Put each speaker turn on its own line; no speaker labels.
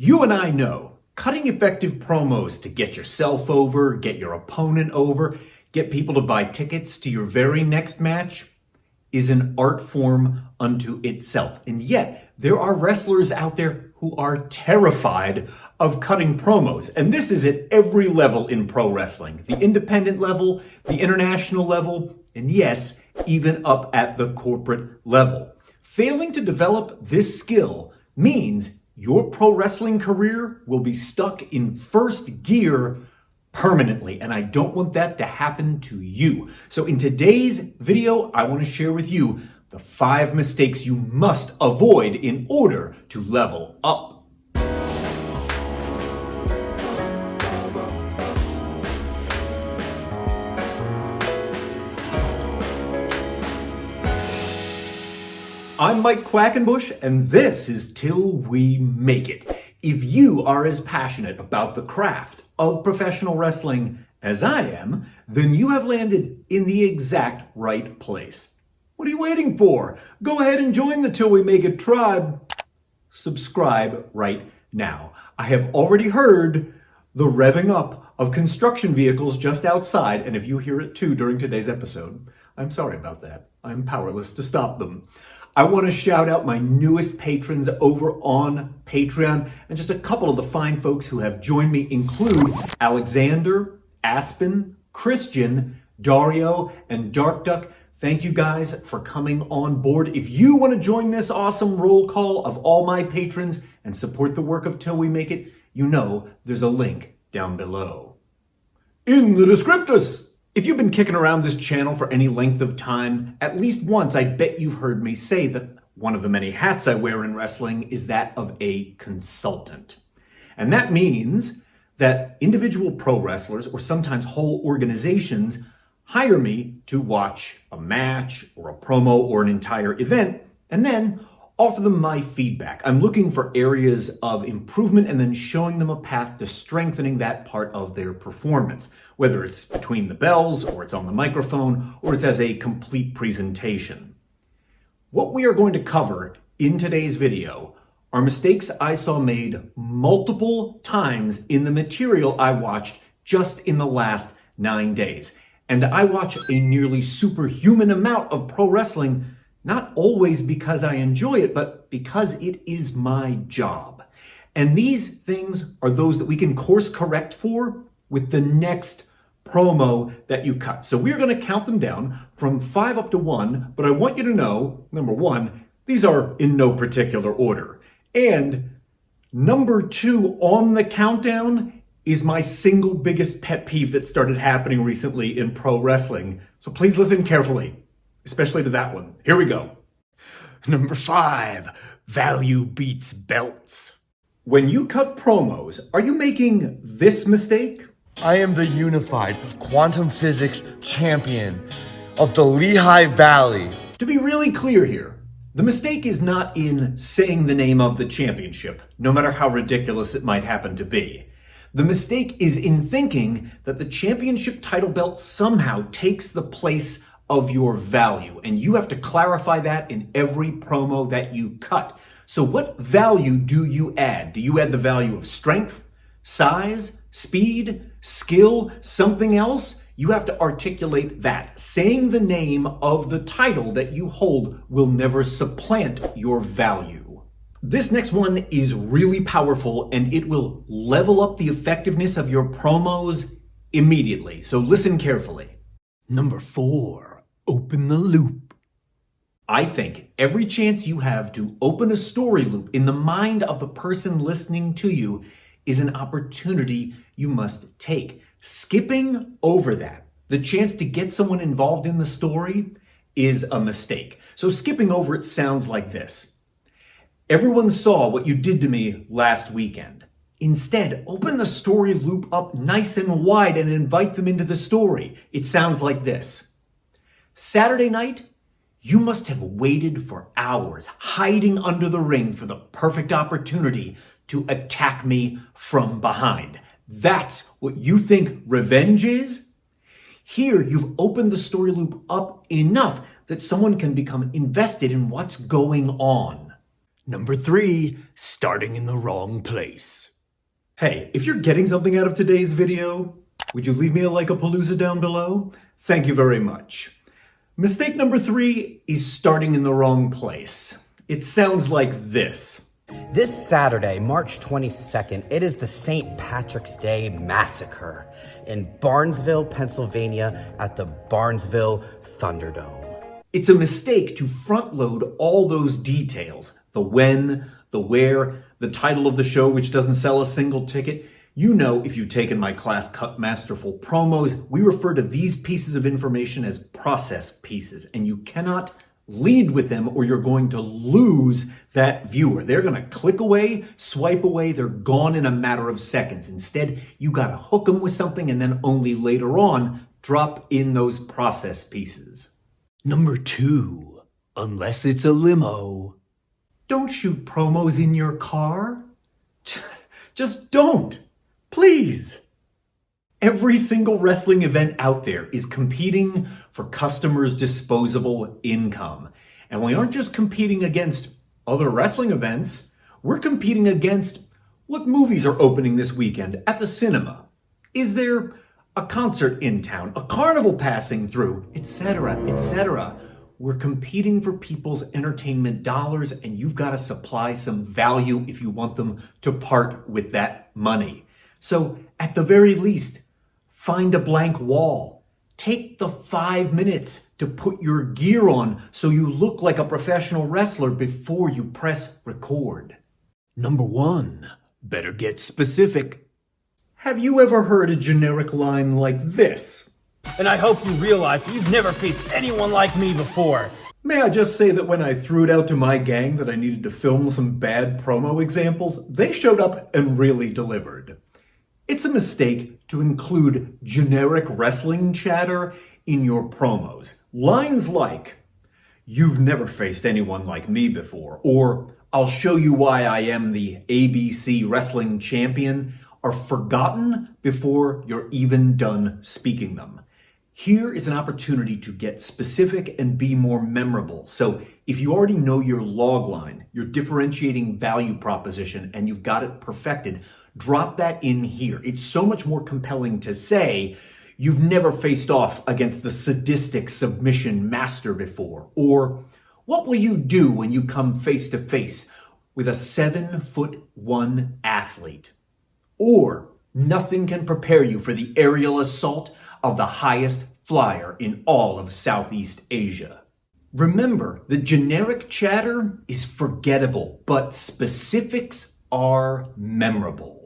You and I know cutting effective promos to get yourself over, get your opponent over, get people to buy tickets to your very next match is an art form unto itself. And yet, there are wrestlers out there who are terrified of cutting promos. And this is at every level in pro wrestling. The independent level, the international level, and yes, even up at the corporate level. Failing to develop this skill means your pro wrestling career will be stuck in first gear permanently, and I don't want that to happen to you. So in today's video, I want to share with you the 5 mistakes you must avoid in order to level up. I'm Mike Quackenbush, and this is Till We Make It. If you are as passionate about the craft of professional wrestling as I am, then you have landed in the exact right place. What are you waiting for? Go ahead and join the Till We Make It tribe. Subscribe right now. I have already heard the revving up of construction vehicles just outside, and if you hear it too during today's episode, I'm sorry about that. I'm powerless to stop them. I want to shout out my newest patrons over on Patreon, and just a couple of the fine folks who have joined me include Alexander, Aspen, Christian, Dario, and Dark Duck. Thank you guys for coming on board. If you want to join this awesome roll call of all my patrons and support the work of Till We Make It, you know there's a link down below. In the descriptus! If you've been kicking around this channel for any length of time, at least once I bet you've heard me say that one of the many hats I wear in wrestling is that of a consultant. And that means that individual pro wrestlers, or sometimes whole organizations, hire me to watch a match or a promo or an entire event, and then offer them my feedback. I'm looking for areas of improvement and then showing them a path to strengthening that part of their performance, whether it's between the bells or it's on the microphone or it's as a complete presentation. What we are going to cover in today's video are mistakes I saw made multiple times in the material I watched just in the last 9 days. And I watch a nearly superhuman amount of pro wrestling, not always because I enjoy it, but because it is my job. And these things are those that we can course correct for with the next promo that you cut. So we're going to count them down from 5 up to 1, but I want you to know, number 1, these are in no particular order. And number 2 on the countdown is my single biggest pet peeve that started happening recently in pro wrestling. So please listen carefully. Especially to that one. Here we go. Number 5, value beats belts. When you cut promos, are you making this mistake?
I am the unified quantum physics champion of the Lehigh Valley.
To be really clear here, the mistake is not in saying the name of the championship, no matter how ridiculous it might happen to be. The mistake is in thinking that the championship title belt somehow takes the place of your value, and you have to clarify that in every promo that you cut. So what value do you add? Do you add the value of strength, size, speed, skill, something else? You have to articulate that. Saying the name of the title that you hold will never supplant your value. This next one is really powerful, and it will level up the effectiveness of your promos immediately. So listen carefully. Number 4. Open the loop. I think every chance you have to open a story loop in the mind of the person listening to you is an opportunity you must take. Skipping over that, the chance to get someone involved in the story, is a mistake. So skipping over it sounds like this. Everyone saw what you did to me last weekend. Instead, open the story loop up nice and wide and invite them into the story. It sounds like this. Saturday night, you must have waited for hours, hiding under the ring for the perfect opportunity to attack me from behind. That's what you think revenge is? Here, you've opened the story loop up enough that someone can become invested in what's going on. Number 3, starting in the wrong place. Hey, if you're getting something out of today's video, would you leave me a like-a-palooza down below? Thank you very much. Mistake number 3 is starting in the wrong place. It sounds like this.
This Saturday, March 22nd, it is the St. Patrick's Day Massacre in Barnesville, Pennsylvania at the Barnesville Thunderdome.
It's a mistake to front-load all those details. The when, the where, the title of the show, which doesn't sell a single ticket. You know, if you've taken my class Cut Masterful Promos, we refer to these pieces of information as process pieces, and you cannot lead with them or you're going to lose that viewer. They're going to click away, swipe away, they're gone in a matter of seconds. Instead, you got to hook them with something and then only later on drop in those process pieces. Number 2, unless it's a limo. Don't shoot promos in your car. Just don't. Please. Every single wrestling event out there is competing for customers' disposable income. And we aren't just competing against other wrestling events, we're competing against what movies are opening this weekend at the cinema. Is there a concert in town, a carnival passing through, etc., etc.? We're competing for people's entertainment dollars, and you've got to supply some value if you want them to part with that money. So, at the very least, find a blank wall. Take the 5 minutes to put your gear on so you look like a professional wrestler before you press record. Number 1, better get specific. Have you ever heard a generic line like this?
And I hope you realize that you've never faced anyone like me before.
May I just say that when I threw it out to my gang that I needed to film some bad promo examples, they showed up and really delivered. It's a mistake to include generic wrestling chatter in your promos. Lines like, "You've never faced anyone like me before," or "I'll show you why I am the ABC wrestling champion," are forgotten before you're even done speaking them. Here is an opportunity to get specific and be more memorable. So if you already know your log line, your differentiating value proposition, and you've got it perfected, drop that in here. It's so much more compelling to say, "You've never faced off against the sadistic submission master before," or "What will you do when you come face to face with a 7'1" athlete?" Or, "Nothing can prepare you for the aerial assault of the highest flyer in all of Southeast Asia." Remember, the generic chatter is forgettable, but specifics are memorable.